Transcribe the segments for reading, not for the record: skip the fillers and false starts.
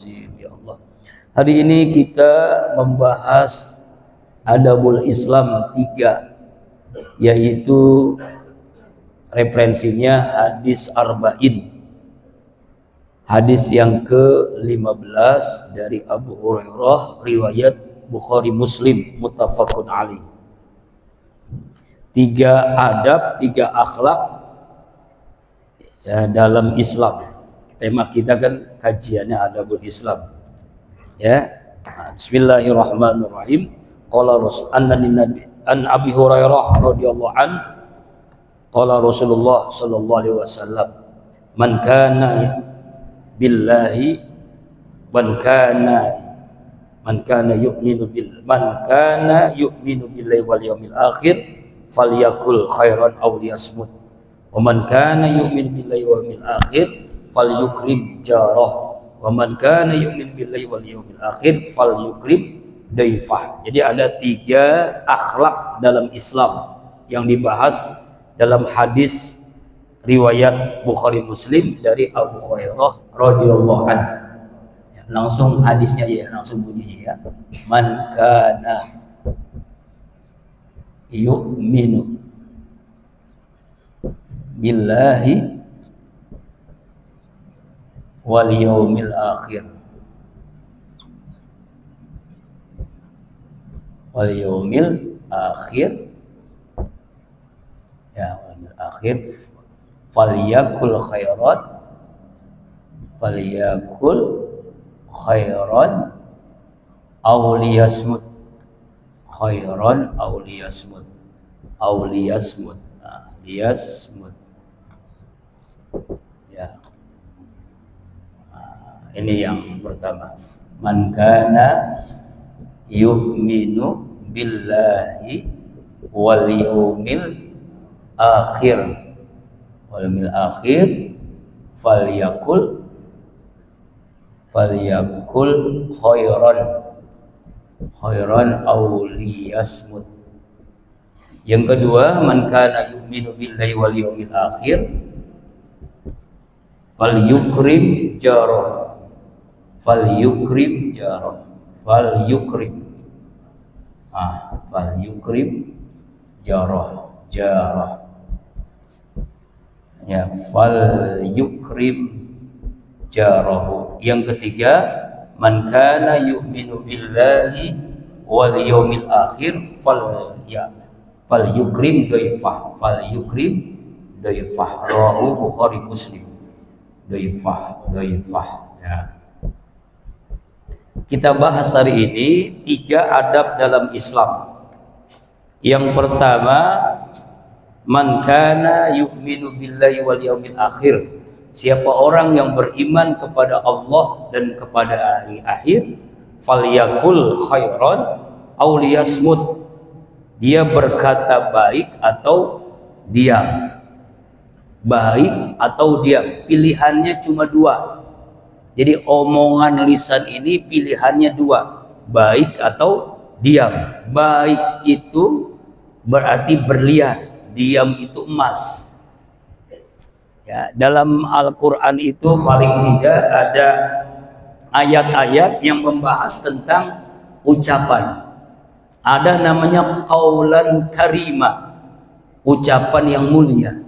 Astagfirullahaladzim, ya Allah. Hari ini kita membahas adabul Islam 3, yaitu referensinya hadis arba'in. Hadis yang ke-15 dari Abu Hurairah, riwayat Bukhari Muslim, muttafaqun alaih. 3 adab, 3 akhlak ya, dalam Islam. Tema kita kan kajiannya adabul Islam. Ya. Bismillahirrahmanirrahim. Qala Rasul an Abi Hurairah radhiyallahu an qala Rasulullah sallallahu alaihi wasallam, man kana billahi man kana yu'minu billahi wal yawmil akhir falyakul khairan aw liyasmut wa man kana yu'minu billahi wal yawmil akhir falyukrim jarah wa man kana yu'minu billahi wal yawmil akhir falyukrim daifah. Jadi ada 3 akhlak dalam Islam yang dibahas dalam hadis riwayat Bukhari Muslim dari Abu Hurairah radhiyallahu anhu. Ya, langsung hadisnya ya, langsung bunyinya ya. Man kana yu'minu billahi wal yaumil akhir wal yaumil akhir ya wal yaumil akhir falyakul khairan aw liyasmut liyasmut ya. Ini yang pertama, man kana yu'minu billahi wal yawmil akhir falyakul khairan aw liyasmut. Yang kedua, man kana yu'minu billahi wal yawmil akhir falyukrim jarah ya, falyukrim jarahu. Yang ketiga, man kana yu'minu billahi wal yawmil akhir falyukrim daifah rawahu Bukhari Muslim. Daifah ya. Kita bahas hari ini 3 adab dalam Islam. Yang pertama, man kana yu'minu billahi wal yawmil akhir. Siapa orang yang beriman kepada Allah dan kepada hari akhir, falyakul khairan aw liyasmut. Dia berkata baik atau diam. Baik atau diam. Pilihannya cuma 2. Jadi omongan lisan ini pilihannya 2. Baik atau diam. Baik itu berarti berlian, diam itu emas. Ya, dalam Al-Quran itu paling tidak ada ayat-ayat yang membahas tentang ucapan. Ada namanya qaulan karima, ucapan yang mulia.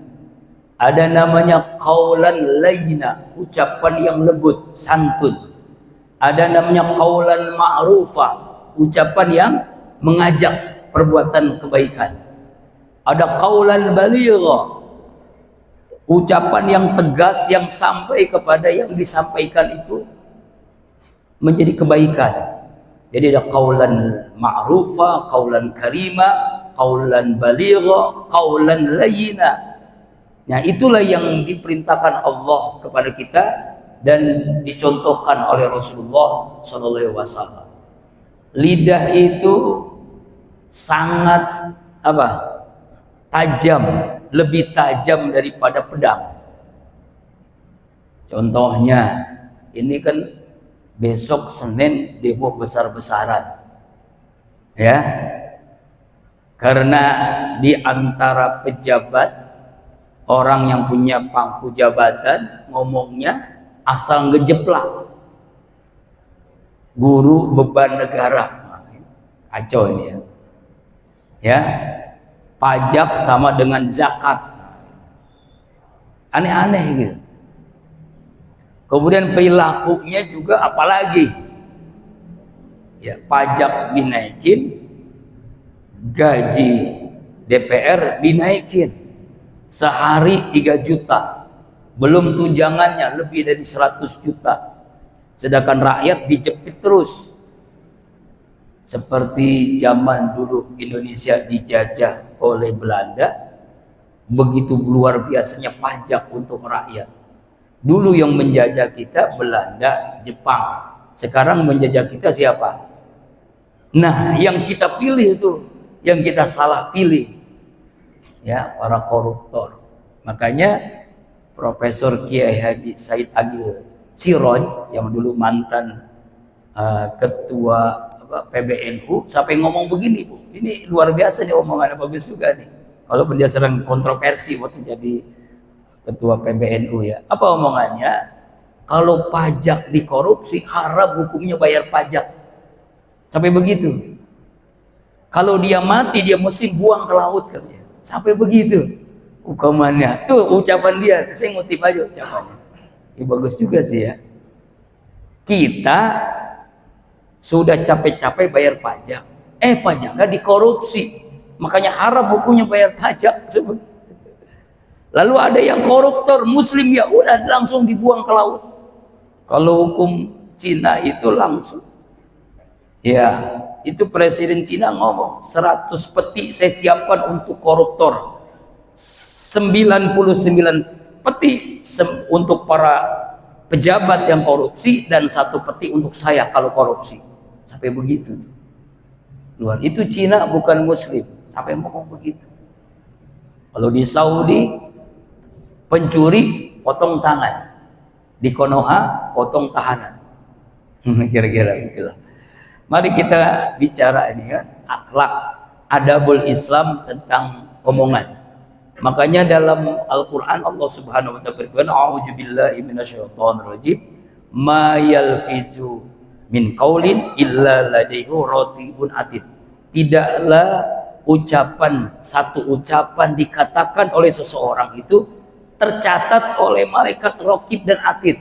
Ada namanya qaulan layyina, ucapan yang lembut, santun. Ada namanya qaulan ma'rufa, ucapan yang mengajak perbuatan kebaikan. Ada qaulan baligha, ucapan yang tegas yang sampai kepada yang disampaikan itu menjadi kebaikan. Jadi ada qaulan ma'rufa, qaulan karima, qaulan baligha, qaulan layyina. Nah, itulah yang diperintahkan Allah kepada kita dan dicontohkan oleh Rasulullah SAW. Lidah itu sangat tajam, lebih tajam daripada pedang. Contohnya, ini kan besok Senin demo besar-besaran, ya, karena di antara pejabat, orang yang punya pangku jabatan ngomongnya asal ngejeplak, guru beban negara. Kacau ini ya. Ya, pajak sama dengan zakat. Aneh-aneh gitu. Kemudian perilakunya juga apalagi? Ya, pajak dinaikin, gaji DPR dinaikin. Sehari 3 juta. Belum tunjangannya lebih dari 100 juta. Sedangkan rakyat dijepit terus. Seperti zaman dulu Indonesia dijajah oleh Belanda, begitu luar biasanya pajak untuk rakyat. Dulu yang menjajah kita Belanda, Jepang. Sekarang menjajah kita siapa? Nah, yang kita pilih itu, yang kita salah pilih, ya, para koruptor. Makanya Profesor Kiai Haji Said Agil Siroj yang dulu mantan ketua PBNU sampai ngomong begini, Bu. Ini luar biasa nih, omongannya bagus juga nih. Walaupun dia sering kontroversi waktu jadi ketua PBNU ya. Apa omongannya? Kalau pajak dikorupsi, haram hukumnya bayar pajak. Sampai begitu. Kalau dia mati, dia mesti buang ke laut katanya. Sampai begitu hukumannya. Tuh ucapan dia, saya ngutip aja ucapannya. Ya, bagus juga sih ya. Kita sudah capek-capek bayar pajak, pajaknya dikorupsi, makanya haram hukumnya bayar pajak. Lalu ada yang koruptor muslim, ya udah langsung dibuang ke laut. Kalau hukum Cina itu langsung, ya itu Presiden Cina ngomong 100 peti saya siapkan untuk koruptor, 99 peti untuk para pejabat yang korupsi, dan 1 peti untuk saya kalau korupsi. Sampai begitu luar. Itu Cina bukan muslim sampai ngomong begitu. Kalau di Saudi pencuri potong tangan, di Konoha potong tahanan. Kira-kira gitulah. Mari kita bicara ini kan akhlak, adabul Islam tentang omongan. Makanya dalam Al-Quran Allah Subhanahu wa ta'ala berfirman, a'udzubillahi minasyaitonirrajim, ma yalfizu min qaulin illa ladaihu raqibun atid. Tidaklah satu ucapan dikatakan oleh seseorang itu tercatat oleh malaikat raqib dan atid.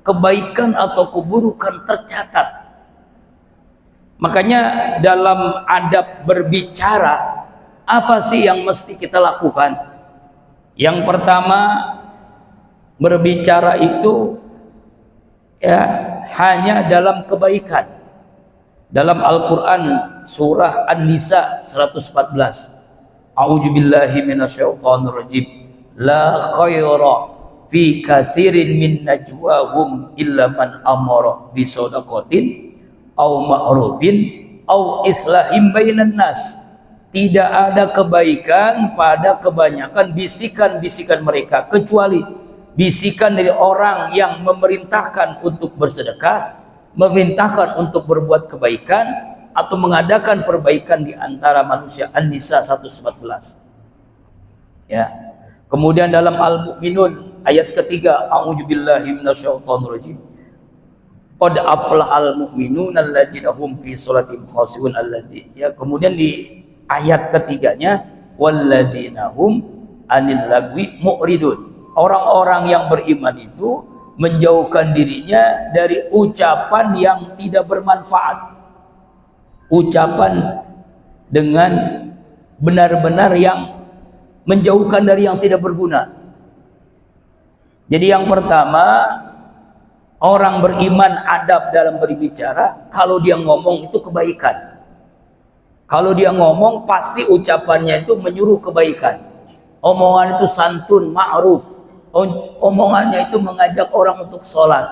Kebaikan atau keburukan tercatat. Makanya dalam adab berbicara, apa sih yang mesti kita lakukan? Yang pertama, berbicara itu ya hanya dalam kebaikan. Dalam Al-Quran surah An-Nisa 114, a'udzubillahi minasyaitonirrajim, la khaira fi kasirin min najwahum illa man amara bi shadaqatin au ma'rufin au islahim bainan nas. Tidak ada kebaikan pada kebanyakan bisikan-bisikan mereka, kecuali bisikan dari orang yang memerintahkan untuk bersedekah, memerintahkan untuk berbuat kebaikan, atau mengadakan perbaikan di antara manusia. An-Nisa 114. Ya. Kemudian dalam Al-Mu'minun ayat ketiga, a'udzubillahi minasyaitonirrajim, qad aflahal mu'minuna alladzina hum fi sholatihim khashi'un alladzina. Ya, kemudian di ayat ketiganya, walladzina hum anil lagwi mu'ridun. Orang-orang yang beriman itu menjauhkan dirinya dari ucapan yang tidak bermanfaat. Ucapan dengan benar-benar yang menjauhkan dari yang tidak berguna. Jadi yang pertama, orang beriman adab dalam berbicara, kalau dia ngomong itu kebaikan. Kalau dia ngomong pasti ucapannya itu menyuruh kebaikan. Omongan itu santun, ma'ruf. Omongannya itu mengajak orang untuk sholat,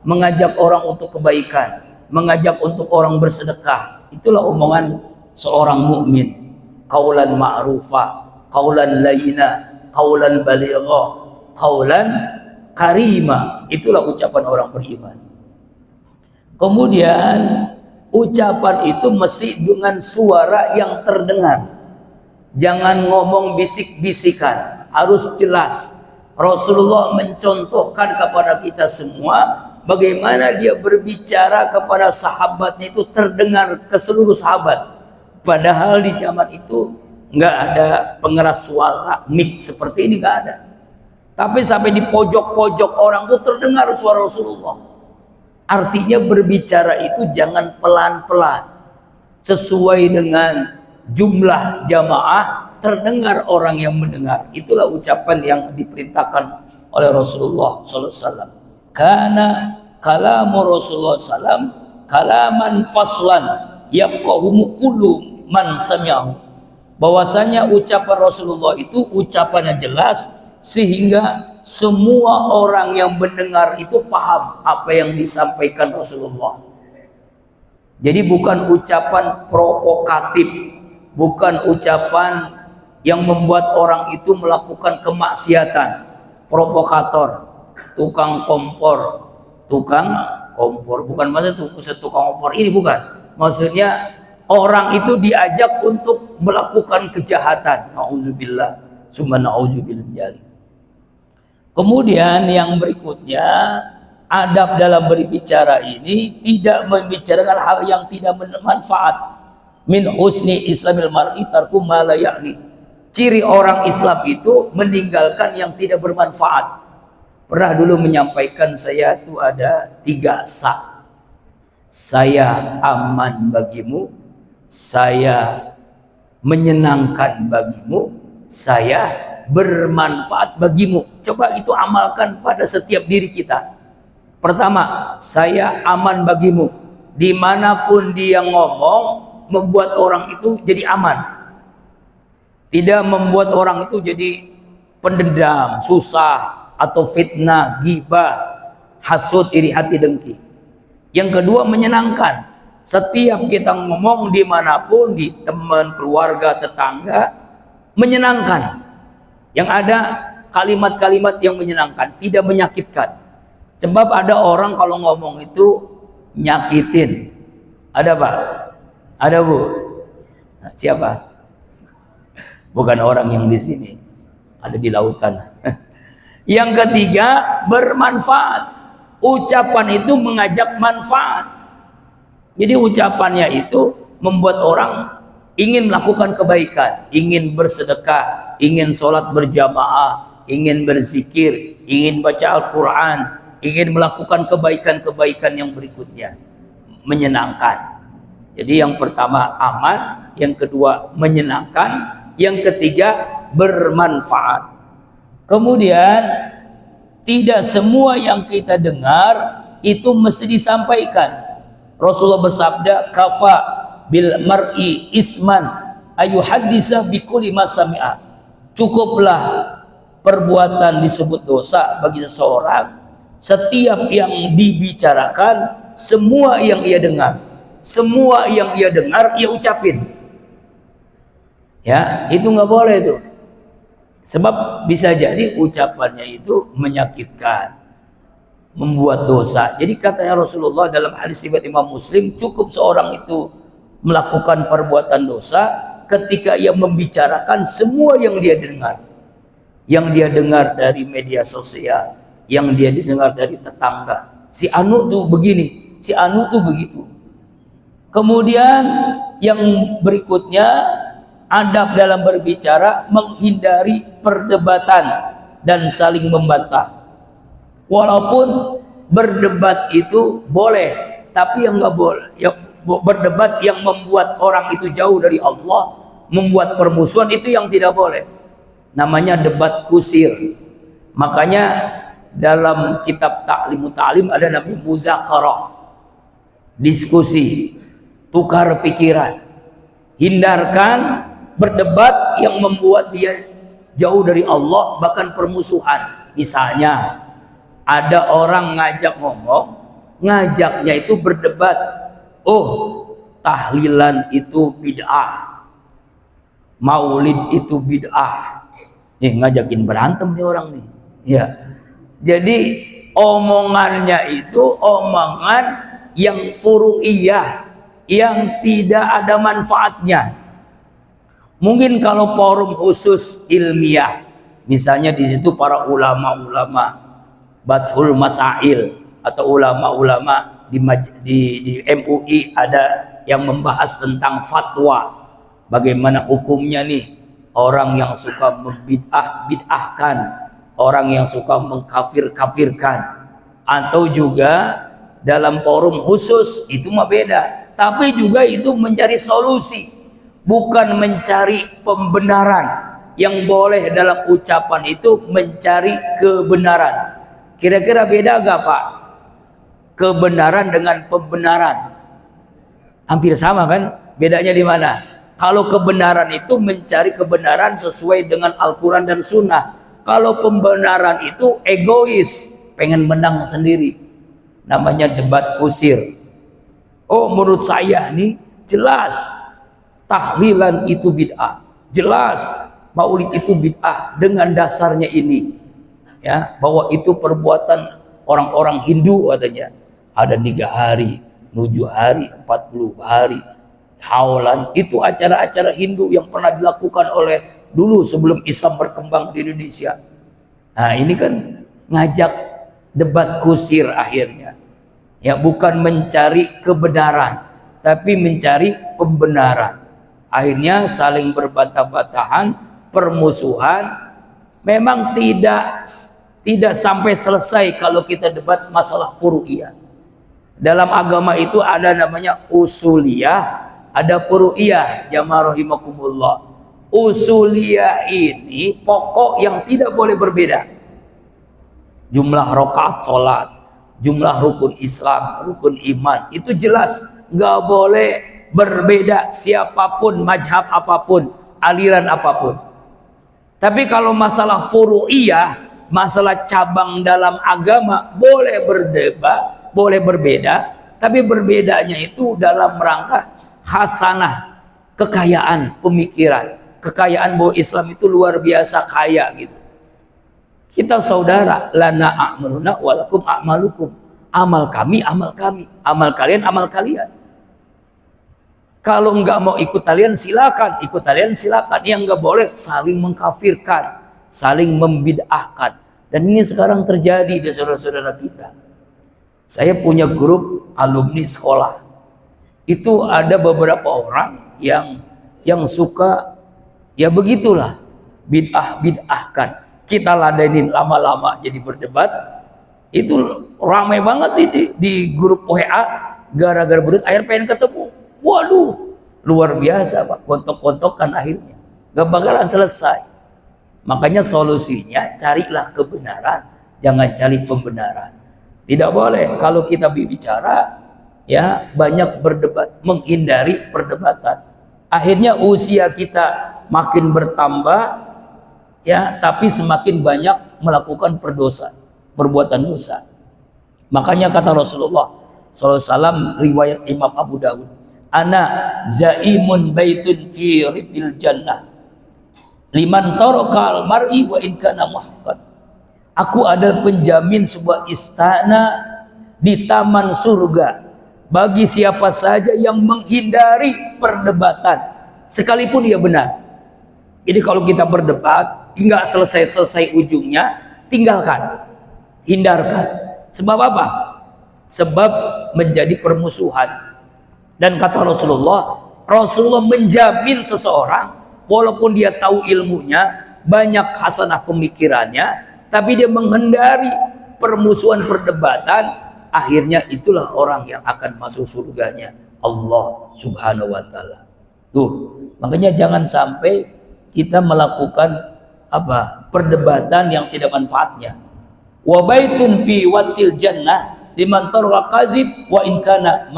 mengajak orang untuk kebaikan, mengajak untuk orang bersedekah. Itulah omongan seorang mukmin. Qaulan ma'rufa, qaulan layyina, qaulan baligha, qaulan karima. Itulah ucapan orang beriman. Kemudian ucapan itu mesti dengan suara yang terdengar. Jangan ngomong bisik-bisikan, harus jelas. Rasulullah mencontohkan kepada kita semua bagaimana dia berbicara kepada sahabatnya itu terdengar ke seluruh sahabat. Padahal di zaman itu nggak ada pengeras suara mic seperti ini, nggak ada. Tapi sampai di pojok-pojok orang tuh terdengar suara Rasulullah. Artinya berbicara itu jangan pelan-pelan, sesuai dengan jumlah jamaah terdengar orang yang mendengar. Itulah ucapan yang diperintahkan oleh Rasulullah SAW. Karena kalamu Rasulullah SAW kalaman faslan yabqahu kullu man sami'ahu. Bahwasanya ucapan Rasulullah itu ucapannya jelas sehingga semua orang yang mendengar itu paham apa yang disampaikan Rasulullah. Jadi bukan ucapan provokatif, bukan ucapan yang membuat orang itu melakukan kemaksiatan, provokator, tukang kompor, bukan maksudnya tukang kompor ini, bukan. Maksudnya orang itu diajak untuk melakukan kejahatan. Nauzubillah, summa nauzubillah. Kemudian yang berikutnya, adab dalam berbicara ini tidak membicarakan hal yang tidak bermanfaat. Min husni islamil mar'i tarku ma la ya'ni. Ciri orang Islam itu meninggalkan yang tidak bermanfaat. Pernah dulu menyampaikan saya itu ada 3 sa. Saya aman bagimu, saya menyenangkan bagimu, saya bermanfaat bagimu. Coba itu amalkan pada setiap diri kita. Pertama, saya aman bagimu. Dimanapun dia ngomong, membuat orang itu jadi aman. Tidak membuat orang itu jadi pendendam, susah, atau fitnah, ghibah, hasud, iri hati, dengki. Yang kedua, menyenangkan. Setiap kita ngomong dimanapun, di teman, keluarga, tetangga, menyenangkan. Yang ada kalimat-kalimat yang menyenangkan, tidak menyakitkan. Sebab ada orang kalau ngomong itu nyakitin. Ada Pak? Ada Bu? Nah, siapa? Bukan orang yang di sini, ada di lautan. Yang ketiga, bermanfaat. Ucapan itu mengajak manfaat. Jadi ucapannya itu membuat orang ingin melakukan kebaikan, ingin bersedekah, ingin sholat berjamaah, ingin berzikir, ingin baca Al-Quran, ingin melakukan kebaikan-kebaikan yang berikutnya. Menyenangkan. Jadi yang pertama aman, yang kedua menyenangkan, yang ketiga bermanfaat. Kemudian tidak semua yang kita dengar itu mesti disampaikan. Rasulullah bersabda, kafa bil mar'i isman ayuhaddisa bikulli ma sami'a. Cukuplah perbuatan disebut dosa bagi seseorang setiap yang dibicarakan, semua yang ia dengar, semua yang ia dengar ia ucapin. Ya, itu nggak boleh itu. Sebab bisa jadi ucapannya itu menyakitkan, membuat dosa. Jadi katanya Rasulullah dalam hadis riwayat Imam Muslim, cukup seorang itu melakukan perbuatan dosa ketika ia membicarakan semua yang dia dengar. Yang dia dengar dari media sosial, yang dia dengar dari tetangga. Si Anu tuh begini, si Anu tuh begitu. Kemudian yang berikutnya, adab dalam berbicara menghindari perdebatan dan saling membantah. Walaupun berdebat itu boleh, tapi yang nggak boleh, ya, berdebat yang membuat orang itu jauh dari Allah, membuat permusuhan, itu yang tidak boleh. Namanya debat kusir. Makanya dalam kitab Ta'limut Ta'lim ada namanya muzakarah, diskusi, tukar pikiran. Hindarkan berdebat yang membuat dia jauh dari Allah, bahkan permusuhan. Misalnya ada orang ngajak ngomong, ngajaknya itu berdebat, oh tahlilan itu bid'ah, maulid itu bid'ah. Ngajakin berantem nih orang nih. Ya, jadi omongannya itu omongan yang furu'iyah, yang tidak ada manfaatnya. Mungkin kalau forum khusus ilmiah, misalnya di situ para ulama-ulama bathul masail, atau ulama-ulama di MUI ada yang membahas tentang fatwa, bagaimana hukumnya nih orang yang suka bid'ahkan, orang yang suka mengkafir-kafirkan, atau juga dalam forum khusus itu mah beda, tapi juga itu mencari solusi, bukan mencari pembenaran. Yang boleh dalam ucapan itu mencari kebenaran. Kira-kira beda gak Pak? Kebenaran dengan pembenaran hampir sama kan? Bedanya di mana? Kalau kebenaran itu mencari kebenaran sesuai dengan Al-Quran dan Sunnah. Kalau pembenaran itu egois, pengen menang sendiri. Namanya debat kusir. Oh, menurut saya nih jelas tahlilan itu bid'ah, jelas maulid itu bid'ah dengan dasarnya ini, ya, bahwa itu perbuatan orang-orang Hindu katanya. Ada 3 hari, 7 hari, 40 hari, haulan, itu acara-acara Hindu yang pernah dilakukan oleh dulu sebelum Islam berkembang di Indonesia. Nah, ini kan ngajak debat kusir akhirnya. Ya, bukan mencari kebenaran, tapi mencari pembenaran. Akhirnya saling berbantah-bantahan, permusuhan. Memang tidak sampai selesai kalau kita debat masalah furu'iyah. Dalam agama itu ada namanya usuliyah, ada furu'iyah. Jamaah rahimakumullah. Usuliyah ini pokok yang tidak boleh berbeda. Jumlah rakaat salat, jumlah rukun Islam, rukun iman, itu jelas nggak boleh berbeda, siapapun, mazhab apapun, aliran apapun. Tapi kalau masalah furu'iyah, masalah cabang dalam agama, boleh berdebat, boleh berbeda, tapi berbedanya itu dalam rangka hasanah, kekayaan pemikiran, kekayaan bahwa Islam itu luar biasa kaya gitu. Kita saudara, lana a'maluna walakum a'malukum. Amal kami, amal kami. Amal kalian, amal kalian. Kalau nggak mau ikut kalian silakan, ikut kalian silakan. Yang nggak boleh saling mengkafirkan, saling membid'ahkan. Dan ini sekarang terjadi di saudara-saudara kita. Saya punya grup alumni sekolah. Itu ada beberapa orang yang suka, ya begitulah, bid'ahkan. Kita ladenin lama-lama jadi berdebat. Itu ramai banget di grup WA, gara-gara berdebat akhir pengen ketemu. Waduh, luar biasa Pak, kontok-kontokan akhirnya gak bakalan selesai. Makanya solusinya carilah kebenaran, jangan cari pembenaran. Tidak boleh kalau kita bicara ya banyak berdebat, menghindari perdebatan. Akhirnya usia kita makin bertambah, ya, tapi semakin banyak melakukan perbuatan dosa. Makanya kata Rasulullah SAW, riwayat Imam Abu Dawud, ana zaimun baitun fi ribil jannah liman tarakal mar'i wa in kana muhqan. Aku adalah penjamin sebuah istana di taman surga bagi siapa saja yang menghindari perdebatan sekalipun dia benar. Jadi kalau kita berdebat nggak selesai ujungnya, tinggalkan, hindarkan. Sebab apa? Sebab menjadi permusuhan. Dan kata Rasulullah menjamin seseorang walaupun dia tahu ilmunya, banyak hasanah pemikirannya, tapi dia menghindari permusuhan perdebatan, akhirnya itulah orang yang akan masuk surganya Allah Subhanahu wa taala. Tuh, makanya jangan sampai kita melakukan perdebatan yang tidak manfaatnya. Wa baitun fi wasil jannah liman tarwa kazib wa in kana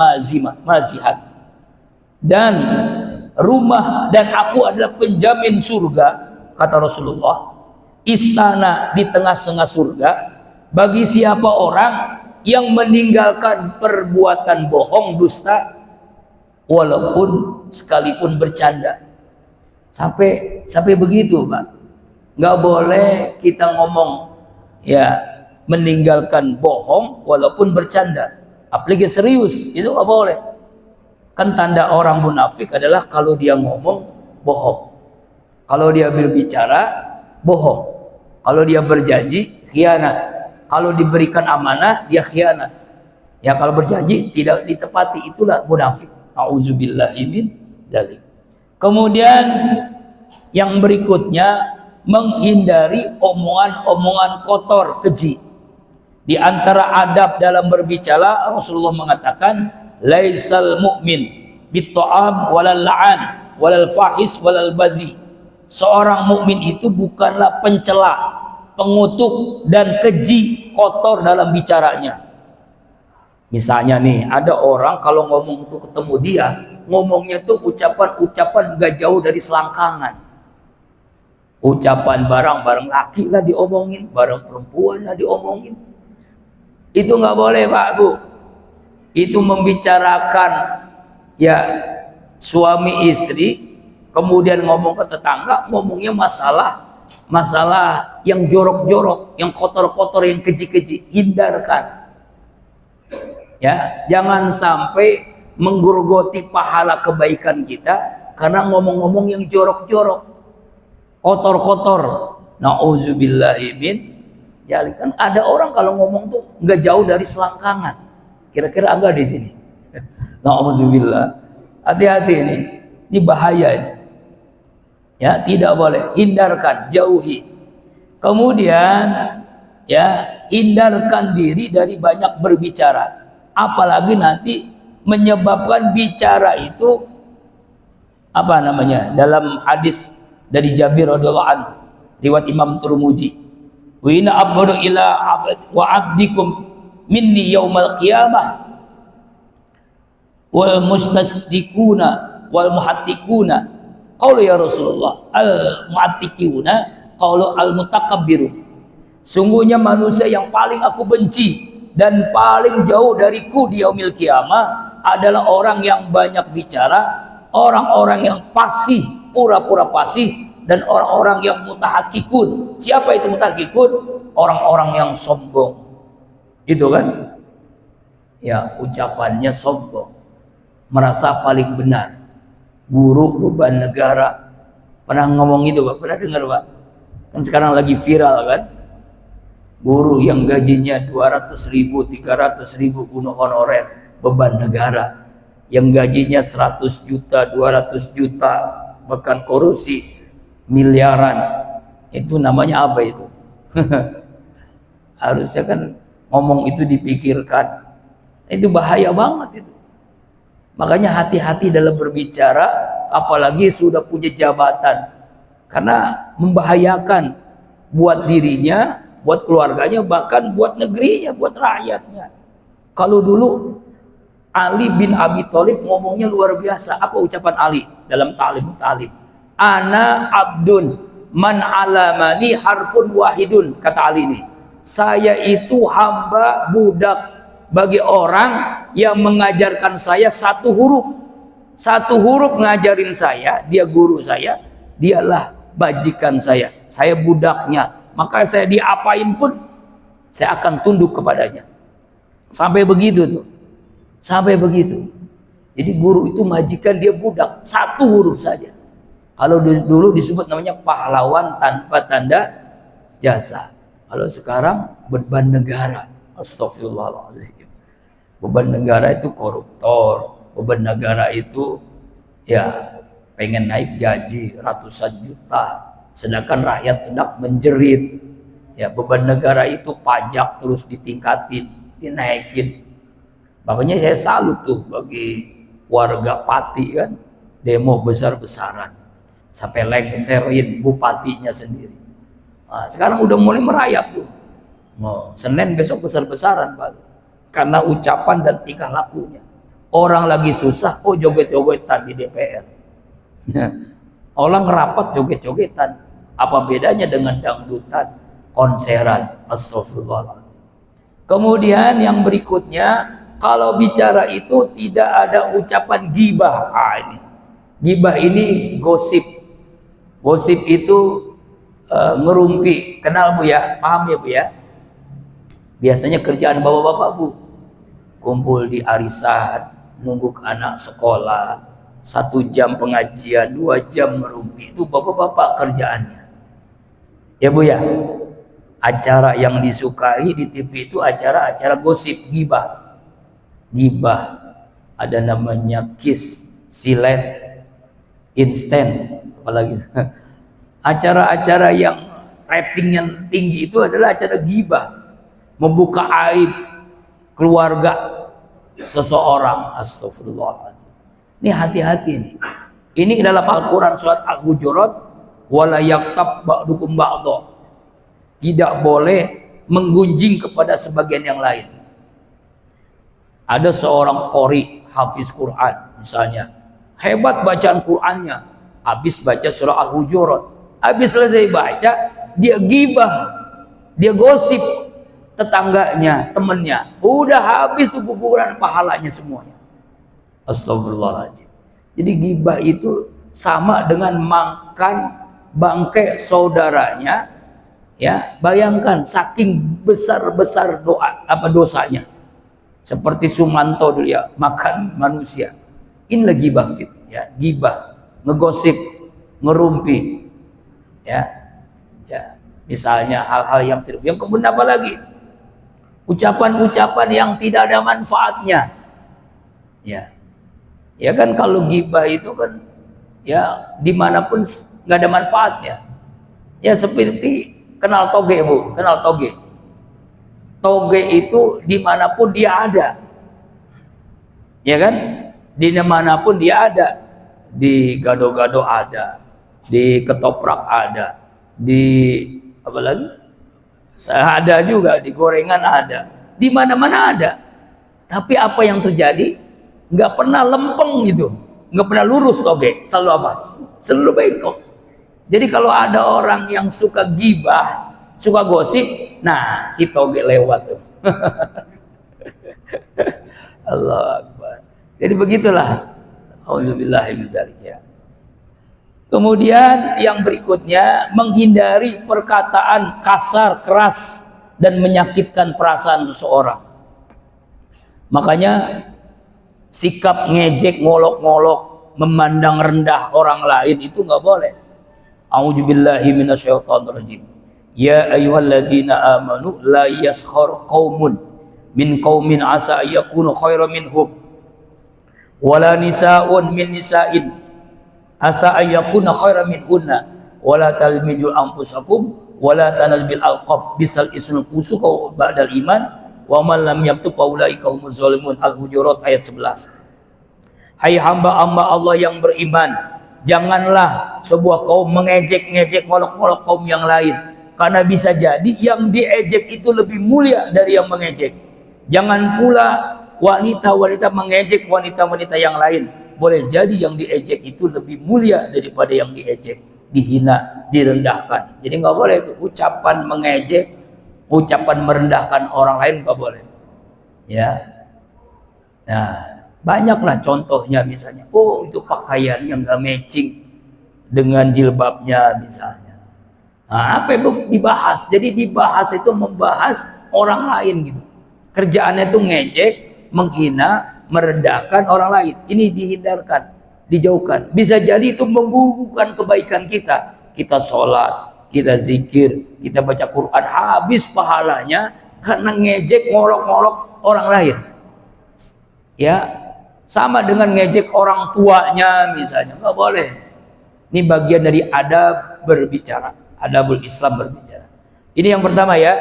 mazihan. Dan rumah dan aku adalah penjamin surga, kata Rasulullah, istana di tengah-tengah surga bagi siapa orang yang meninggalkan perbuatan bohong, dusta, walaupun sekalipun bercanda. Sampai begitu Pak, nggak boleh kita ngomong ya meninggalkan bohong walaupun bercanda, apalagi serius, itu nggak boleh. Kan tanda orang munafik adalah kalau dia ngomong bohong, kalau dia berbicara bohong, kalau dia berjanji khianat, Kalau diberikan amanah dia khianat. Ya kalau berjanji tidak ditepati, itulah munafik. Auzubillahi min dzalik. Kemudian yang berikutnya, menghindari omongan-omongan kotor, keji. Di antara adab dalam berbicara, Rasulullah mengatakan, laisal mu'min bitta'am walal la'an walal fahis walal bazi. Seorang mukmin itu bukanlah pencela, pengutuk dan keji, kotor dalam bicaranya. Misalnya nih, ada orang kalau ngomong tuh ketemu dia, ngomongnya tuh ucapan-ucapan gak jauh dari selangkangan. Ucapan barang laki lah diomongin, barang perempuan lah diomongin. Itu nggak boleh Pak Bu. Itu membicarakan ya suami istri, kemudian ngomong ke tetangga, ngomongnya masalah yang jorok-jorok, yang kotor-kotor, yang keji-keji. Hindarkan. Ya, jangan sampai menggerogoti pahala kebaikan kita karena ngomong-ngomong yang jorok-jorok, kotor-kotor. Nauzubillahi min. Jadi kan ada orang kalau ngomong tuh nggak jauh dari selangkangan. Kira-kira enggak di sini? Nauzubillah. Hati-hati ini bahaya ini. Ya, tidak boleh, hindarkan, jauhi. Kemudian ya, hindarkan diri dari banyak berbicara. Apalagi nanti menyebabkan bicara itu apa namanya? Dalam hadis dari Jabir radhiyallahu anhu, riwayat Imam Tirmidzi. Wa inna abghadu ila wa abdikum minni yaumal qiyamah wal mustasdiquna wal muhattikuna. Qaulu ya Rasulullah, al muhattikuna qaulu al mutakabbirun. Sungguhnya manusia yang paling aku benci dan paling jauh dariku di yaumil qiyamah adalah orang yang banyak bicara, orang-orang yang fasih, pura-pura fasih, dan orang-orang yang mutahakikun. Siapa itu mutahakikun? Orang-orang yang sombong. Itu kan? Ya, ucapannya sombong, merasa paling benar. Guru beban negara. Pernah ngomong itu Pak? Pernah dengar Pak? Kan sekarang lagi viral kan? Guru yang gajinya 200.000, 300.000 guna honorer, beban negara. Yang gajinya 100 juta, 200 juta, bahkan korupsi miliaran. Itu namanya apa itu? Harusnya kan ngomong itu dipikirkan. Itu bahaya banget itu. Makanya hati-hati dalam berbicara, apalagi sudah punya jabatan, karena membahayakan buat dirinya, buat keluarganya, bahkan buat negerinya, buat rakyatnya. Kalau dulu Ali bin Abi Thalib ngomongnya luar biasa. Apa ucapan Ali dalam Ta'lim Ta'lim? Ana abdun man alamani harfun wahidun, kata Ali ini. Saya itu hamba, budak bagi orang yang mengajarkan saya satu huruf. Satu huruf ngajarin saya, dia guru saya, dialah bajikan saya budaknya. Maka saya diapain pun saya akan tunduk kepadanya. Sampai begitu tuh. Sampai begitu. Jadi guru itu majikan, dia budak, satu huruf saja. Kalau dulu disebut namanya pahlawan tanpa tanda jasa. Kalau sekarang beban negara. Astagfirullahaladzim. Beban negara itu koruptor. Beban negara itu ya pengen naik gaji ratusan juta, sedangkan rakyat sedang menjerit. Ya, beban negara itu pajak terus ditingkatin, dinaikin. Makanya saya salut tuh bagi warga Pati kan, demo besar-besaran sampai lengserin bupatinya sendiri. Nah, sekarang udah mulai merayap tuh. Senin besok besar-besaran Pak, karena ucapan dan tingkah lakunya. Orang lagi susah, oh joget-jogetan di DPR. Orang ngerapat joget-jogetan. Apa bedanya dengan dangdutan, konseran? Astagfirullahaladzim. Kemudian yang berikutnya, kalau bicara itu tidak ada ucapan ghibah. Ini ghibah ini gosip. Gosip itu ngerumpi. Kenal Bu ya? Paham ya Bu ya? Biasanya kerjaan bapak-bapak Bu, kumpul di arisan, nunggu anak sekolah, 1 jam pengajian, 2 jam merumpi. Itu bapak-bapak kerjaannya. Ya Bu ya? Acara yang disukai di TV itu acara-acara gosip, gibah. Gibah. Ada namanya kiss, silet, instan, apalagi. Acara-acara yang ratingnya tinggi itu adalah acara gibah. Membuka aib keluarga seseorang. Astagfirullahaladzim. Ini hati-hati nih. Ini dalam Al-Quran surat Al-Hujurat, wala yaktab ba'dukum ba'dha. Tidak boleh menggunjing kepada sebagian yang lain. Ada seorang qori, hafiz Quran misalnya, hebat bacaan Qurannya, habis baca surah Al-Hujurat, habis selesai baca, dia gibah, dia gosip tetangganya, temennya, udah habis tuh guguran pahalanya semuanya. Astagfirullahaladzim. Jadi gibah itu sama dengan makan bangkai saudaranya. Ya, bayangkan saking besar-besar dosanya. Seperti Sumanto dulu ya, makan manusia. Inilah gibah fit, ya, gibah, ngegosip, ngerumpi. Ya. Ya, misalnya hal-hal yang tidak. Yang kemudian apa lagi? Ucapan-ucapan yang tidak ada manfaatnya. Ya. Ya kan kalau gibah itu kan ya dimanapun nggak ada manfaatnya. Ya seperti kenal toge, Bu, kenal toge. Toge itu dimanapun dia ada, ya kan? Dimanapun dia ada, di gado-gado ada, di ketoprak ada, di apa lagi? Ada juga, di gorengan ada, di mana-mana ada. Tapi apa yang terjadi? Nggak pernah lempeng gitu, nggak pernah lurus toge, selalu apa? Selalu bengkok. Jadi kalau ada orang yang suka gibah, suka gosip, nah si toge lewat tuh. Allah Akbar. Jadi begitulah. Auzubillahi min dzalik ya. Kemudian yang berikutnya, menghindari perkataan kasar, keras dan menyakitkan perasaan seseorang. Makanya sikap ngejek, ngolok-ngolok, memandang rendah orang lain itu nggak boleh. A'udzubillahi minasyaitonirrajim. Ya ayyuhalladzina amanu la yaskhar qaumun min qaumin asa yakunu khairan minhum wala nisaa'un min nisa'in asa yakuna khairan minhunna wala talmijul anfusakum wala tanazbil alqab bisal ismul fusuq ba'dal iman wa man lam yabtu faulaika humuz zalimun. Al-Hujurat ayat 11. Hai hamba-hamba Allah yang beriman, janganlah sebuah kaum mengejek-ngejek, ngolok-ngolok kaum yang lain, karena bisa jadi yang diejek itu lebih mulia dari yang mengejek. Jangan pula wanita-wanita mengejek wanita-wanita yang lain, boleh jadi yang diejek itu lebih mulia daripada yang diejek, dihina, direndahkan. Jadi nggak boleh itu ucapan mengejek, ucapan merendahkan orang lain nggak boleh. Ya, nah banyaklah contohnya, misalnya, oh itu pakaiannya nggak matching dengan jilbabnya misalnya. Nah, apa itu dibahas? Jadi dibahas itu membahas orang lain gitu. Kerjaannya itu ngejek, menghina, merendahkan orang lain. Ini dihindarkan, dijauhkan. Bisa jadi itu menggugurkan kebaikan kita. Kita sholat, kita zikir, kita baca Quran, habis pahalanya karena ngejek, ngolok-ngolok orang lain. Ya. Sama dengan ngejek orang tuanya misalnya, nggak boleh. Ini bagian dari adab berbicara, adabul Islam berbicara. Ini yang pertama ya.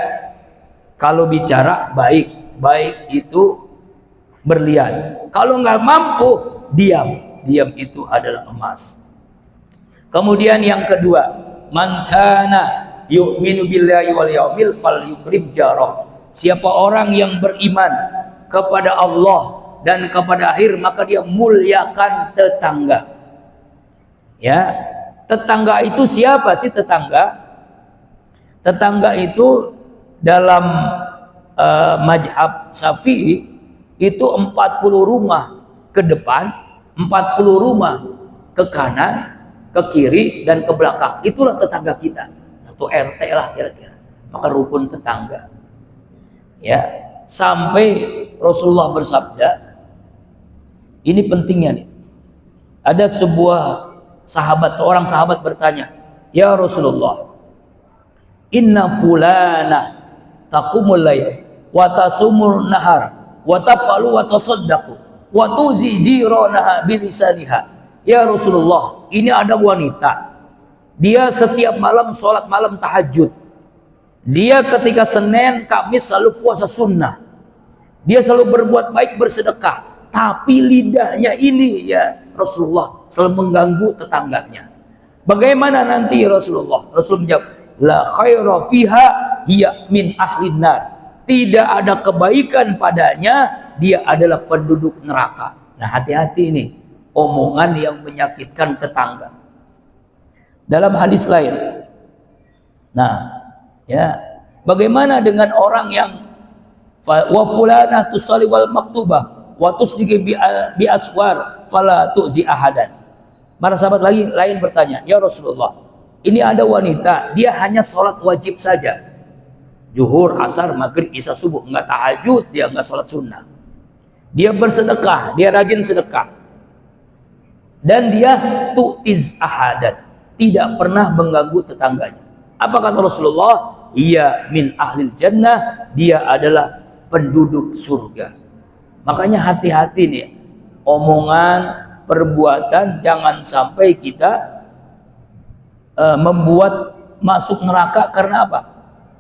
Kalau bicara baik, baik itu berlian. Kalau nggak mampu, diam. Diam itu adalah emas. Kemudian yang kedua, man kana yu'minu billahi wal yaumil falyukrim jarah. Siapa orang yang beriman kepada Allah dan kepada akhir, maka dia muliakan tetangga. Ya, tetangga itu siapa sih tetangga? Tetangga itu dalam mazhab Syafi'i itu 40 rumah ke depan, 40 rumah ke kanan, ke kiri dan ke belakang. Itulah tetangga kita. Satu RT lah kira-kira. Maka rukun tetangga. Ya, sampai Rasulullah bersabda, ini pentingnya nih. Ada seorang sahabat bertanya, ya Rasulullah, inna fulana taqumul layl wa tasumur nahar wa tafalu wa tasaddaqu wa tuzi jiranaha bilisaniha. Ya Rasulullah, ini ada wanita, dia setiap malam sholat malam tahajud, dia ketika Senin Kamis selalu puasa sunnah, dia selalu berbuat baik bersedekah, tapi lidahnya ini ya Rasulullah selalu mengganggu tetangganya. Bagaimana nanti ya Rasulullah? Rasul menjawab, la khaira fiha hiya min ahlin nar. Tidak ada kebaikan padanya, dia adalah penduduk neraka. Nah, hati-hati ini omongan yang menyakitkan tetangga. Dalam hadis lain, nah ya, bagaimana dengan orang yang wa fulanah tusalli wal maktubah wa tusdiki bi aswar fala tu'zi ahadan. Para sahabat lain bertanya, ya Rasulullah, ini ada wanita, dia hanya sholat wajib saja, zuhur, asar, maghrib, isya, subuh, nggak tahajud, dia nggak sholat sunnah. Dia bersedekah, dia rajin sedekah, dan dia tu'tiz ahadan, tidak pernah mengganggu tetangganya. Apa kata Rasulullah? Ia min ahlil jannah, dia adalah penduduk surga. Makanya hati-hati nih, omongan, perbuatan, jangan sampai kita membuat masuk neraka. Karena apa?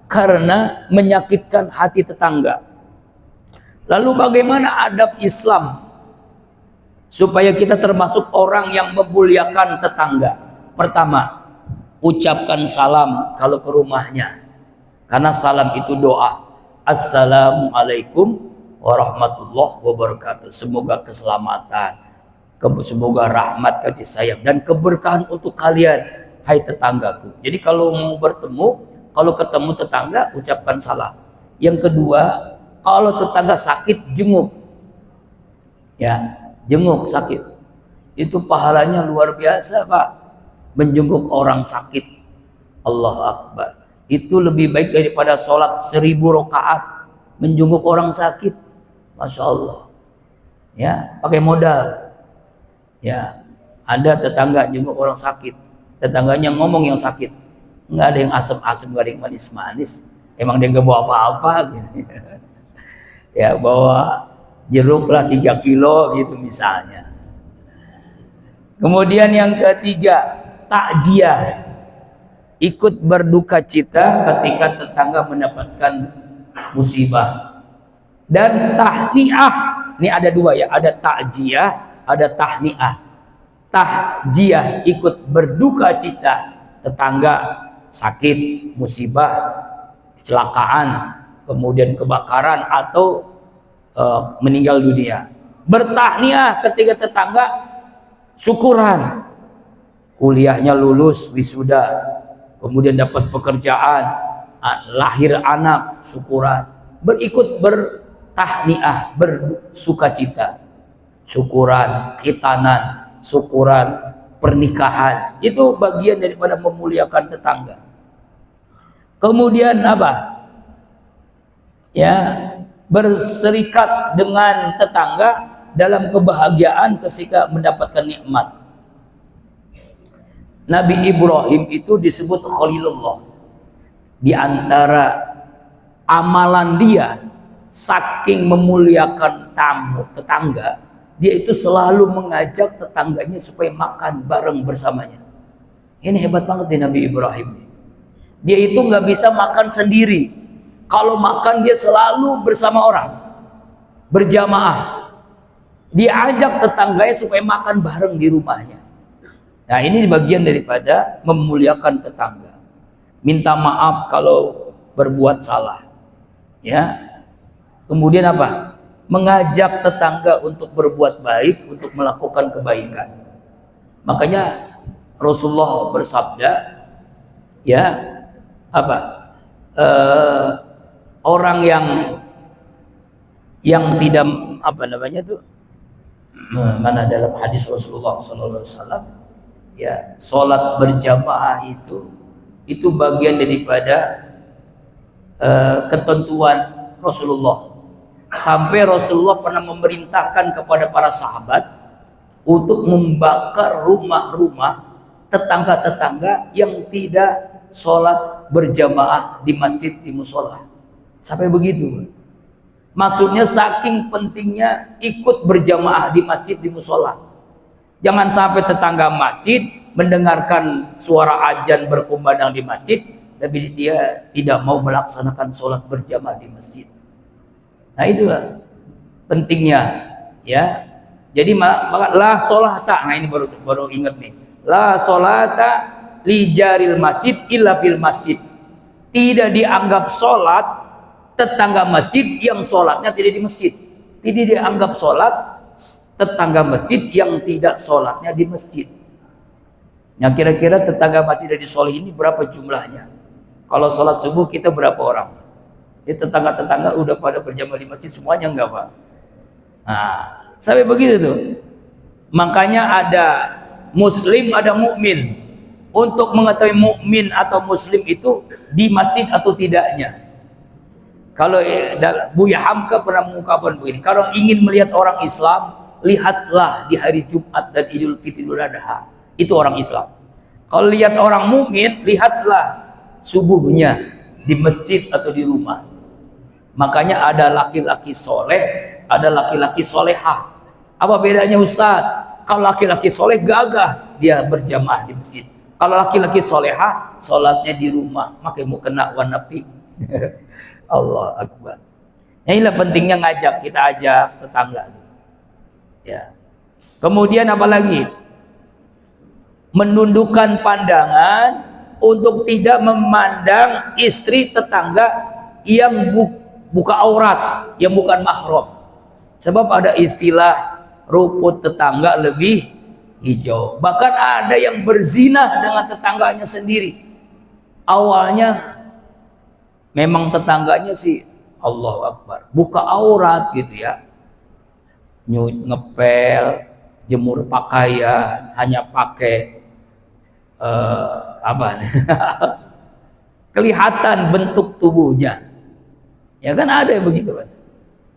Karena menyakitkan hati tetangga. Lalu bagaimana adab Islam supaya kita termasuk orang yang memuliakan tetangga? Pertama, ucapkan salam kalau ke rumahnya, karena salam itu doa. Assalamualaikum warahmatullahi wabarakatuh. Semoga keselamatan, semoga rahmat, kasih sayang, dan keberkahan untuk kalian, hai tetanggaku. Jadi kalau mau bertemu, kalau ketemu tetangga, ucapkan salam. Yang kedua, kalau tetangga sakit, jenguk. Ya, jenguk sakit. Itu pahalanya luar biasa, Pak. Menjenguk orang sakit. Allahu Akbar. Itu lebih baik daripada sholat 1000 rakaat. Menjenguk orang sakit. Masya Allah. Ya, pakai modal. Ya, ada tetangga jenguk orang sakit. Tetangganya ngomong yang sakit. Nggak ada yang asem-asem, nggak ada yang manis-manis. Emang dia nggak bawa apa-apa gitu. Ya, bawa jeruk lah 3 kilo gitu misalnya. Kemudian yang ketiga, takjiah, ikut berduka cita ketika tetangga mendapatkan musibah. Dan tahniah, ini ada dua ya, ada takjiah, ada tahniah. Tahjiah, ikut berduka cita tetangga sakit, musibah, kecelakaan, kemudian kebakaran atau meninggal dunia. Bertahniah ketika tetangga syukuran, kuliahnya lulus, wisuda, kemudian dapat pekerjaan, lahir anak, syukuran. Berikut bertahniah, bersukacita, syukuran, khitanan, syukuran, pernikahan. Itu bagian daripada memuliakan tetangga. Kemudian apa? Ya, berserikat dengan tetangga dalam kebahagiaan ketika mendapatkan nikmat. Nabi Ibrahim itu disebut Khalilullah. Di antara amalan dia, saking memuliakan tamu tetangga, dia itu selalu mengajak tetangganya supaya makan bareng bersamanya. Ini hebat banget nih Nabi Ibrahim. Dia itu nggak bisa makan sendiri. Kalau makan dia selalu bersama orang, berjamaah. Dia ajak tetangganya supaya makan bareng di rumahnya. Nah, ini bagian daripada memuliakan tetangga. Minta maaf kalau berbuat salah. Ya. Kemudian apa? Mengajak tetangga untuk berbuat baik, untuk melakukan kebaikan. Makanya Rasulullah bersabda, ya, apa? Orang yang tidak apa namanya tuh, mana dalam hadis Rasulullah SAW, ya, sholat berjamaah itu bagian daripada ketentuan Rasulullah. Sampai Rasulullah pernah memerintahkan kepada para sahabat untuk membakar rumah-rumah tetangga-tetangga yang tidak sholat berjamaah di masjid, di musola. Sampai begitu. Maksudnya saking pentingnya ikut berjamaah di masjid, di musola. Jangan sampai tetangga masjid mendengarkan suara azan berkumandang di masjid, tapi dia tidak mau melaksanakan sholat berjamaah di masjid. Nah itulah pentingnya, ya. Jadi maka la sholata, nah ini baru ingat nih, la sholata li jaril masjid illa fil masjid. Tidak dianggap sholat tetangga masjid yang sholatnya tidak di masjid. Tidak dianggap sholat tetangga masjid yang tidak sholatnya di masjid. Nah kira-kira tetangga masjid dari Soleh ini berapa jumlahnya? Kalau sholat subuh kita berapa orang? Tetangga-tetangga udah pada berjamaah di masjid semuanya enggak, Pak? Nah, sampai begitu tuh. Makanya ada muslim, ada mukmin. Untuk mengetahui mukmin atau muslim itu di masjid atau tidaknya. Kalau Buya Hamka pernah mengungkapkan begini, kalau ingin melihat orang Islam, lihatlah di hari Jumat dan Idul Fitri Idul Adha. Itu orang Islam. Kalau lihat orang mukmin, lihatlah subuhnya di masjid atau di rumah. Makanya ada laki-laki soleh, ada laki-laki solehah. Apa bedanya Ustadz? Kalau laki-laki soleh gagah, dia berjamaah di masjid. Kalau laki-laki solehah, sholatnya di rumah, makanya mau kena warna pink. Allah Akbar. Nah, inilah pentingnya ngajak, kita ajak tetangga. Ya. Kemudian apa lagi? Menundukkan pandangan untuk tidak memandang istri tetangga yang buka aurat, yang bukan mahram. Sebab ada istilah rumput tetangga lebih hijau. Bahkan ada yang berzina dengan tetangganya sendiri. Awalnya memang tetangganya sih Allahu Akbar, buka aurat gitu ya, ngepel, jemur pakaian, hanya pakai kelihatan bentuk tubuhnya, ya kan ada yang begitu kan?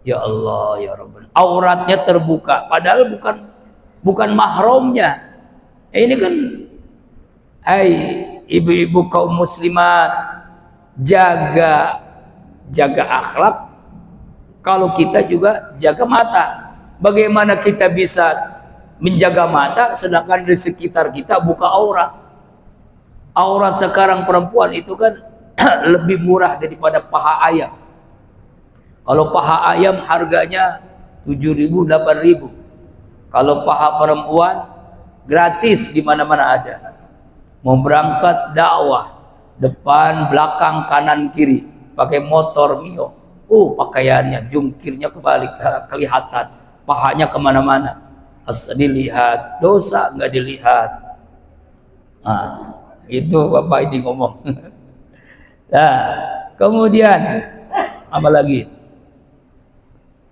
Ya Allah ya Rabbana, auratnya terbuka, padahal bukan mahramnya. Ini kan, hai ibu-ibu kaum muslimat, jaga akhlak. Kalau kita juga jaga mata. Bagaimana kita bisa menjaga mata sedangkan di sekitar kita buka aurat? Aurat sekarang perempuan itu kan lebih murah daripada paha ayam. Kalau paha ayam harganya 7.000, 8.000. Kalau paha perempuan gratis, di mana-mana ada. Mau berangkat dakwah, depan, belakang, kanan, kiri, pakai motor Mio. Pakaiannya, jungkirnya kebalik, kelihatan. Pahanya kemana-mana. Dilihat, dosa nggak dilihat. Nah, itu Bapak ini ngomong. Nah, kemudian apa lagi?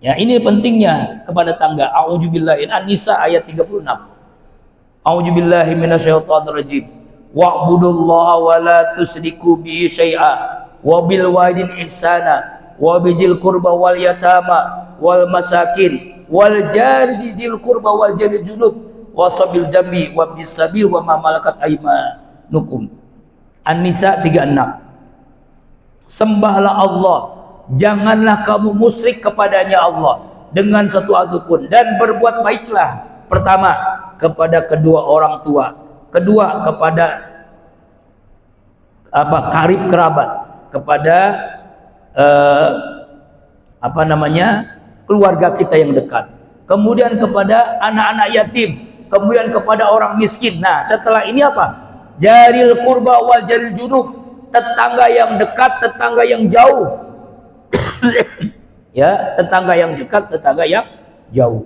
Ya, ini pentingnya kepada tangga. A'udzubillahi An-Nisa ayat 36. A'udzubillahi minasyaitonirrajim. Wa'budullaha wa la tusyriku bihi syai'a wa bil walidayni ihsana wa bijil qurba wal yatama wal masakin wal jari dzil qurba wal jari junub wasabil jambi wa bisabil wa ma malakat aymanukum. An-Nisa 36. Sembahlah Allah, janganlah kamu musyrik kepadanya Allah dengan sesuatu pun, dan berbuat baiklah. Pertama, kepada kedua orang tua, kedua kepada karib kerabat, kepada keluarga kita yang dekat, kemudian kepada anak-anak yatim, kemudian kepada orang miskin. Nah, setelah ini apa? Jaril kurba wal jaril junub, tetangga yang dekat, tetangga yang jauh. Ya, tetangga yang dekat, tetangga yang jauh.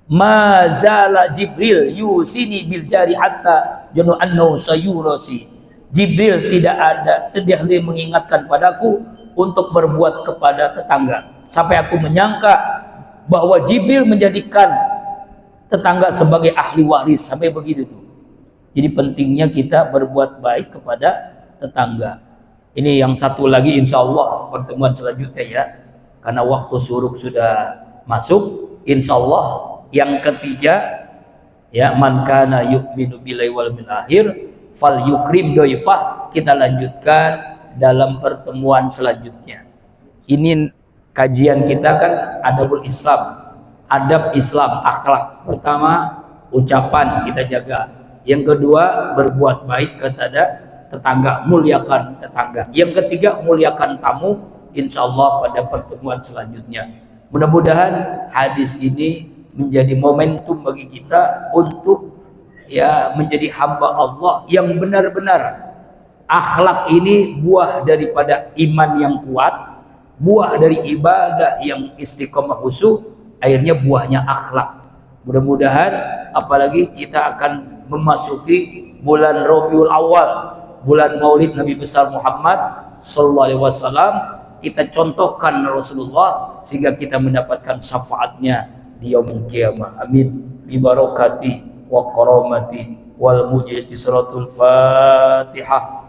Mazala Jibril yusini bil jari hatta janu annahu sayurasi. Jibril tidak mengingatkan padaku untuk berbuat kepada tetangga sampai aku menyangka bahwa Jibril menjadikan tetangga sebagai ahli waris. Sampai begitu tuh. Jadi pentingnya kita berbuat baik kepada tetangga. Ini yang satu lagi, insya Allah pertemuan selanjutnya ya, karena waktu syuruk sudah masuk. Insya Allah yang ketiga, ya, man kana yu'minu billahi wal yawmil akhir fal yukrim doifah. Kita lanjutkan dalam pertemuan selanjutnya. Ini kajian kita kan adabul Islam, adab Islam, akhlak. Pertama, ucapan kita jaga. Yang kedua, berbuat baik kepada tetangga, muliakan tetangga. Yang ketiga, muliakan tamu. Insya Allah pada pertemuan selanjutnya. Mudah-mudahan hadis ini menjadi momentum bagi kita untuk ya menjadi hamba Allah yang benar-benar. Akhlak ini buah daripada iman yang kuat, buah dari ibadah yang istiqomah khusyuk, akhirnya buahnya akhlak. Mudah-mudahan apalagi kita akan memasuki bulan Rabiul Awal, bulan Maulid Nabi besar Muhammad sallallahu alaihi wasallam, kita contohkan Rasulullah sehingga kita mendapatkan syafaatnya di yaumul qiyamah. Amin. Bi barakati wa karamati wal mujizati suratul Fatihah.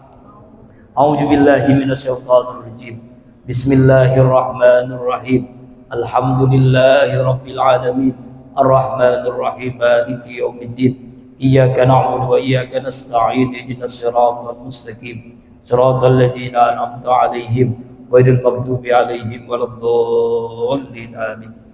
A'udzu billahi minasyaitonir rajim. Bismillahirrahmanirrahim. Alhamdulillahi rabbil alamin. Ar-Rahmanir Rahim. Maliki yaumiddin. Iyyaka na'budu wa iyyaka nasta'in. Ihdinas siratal mustaqim. Siratal ladzina an'amta 'alaihim ghairil maghdubi 'alaihim waladdallin. Amin.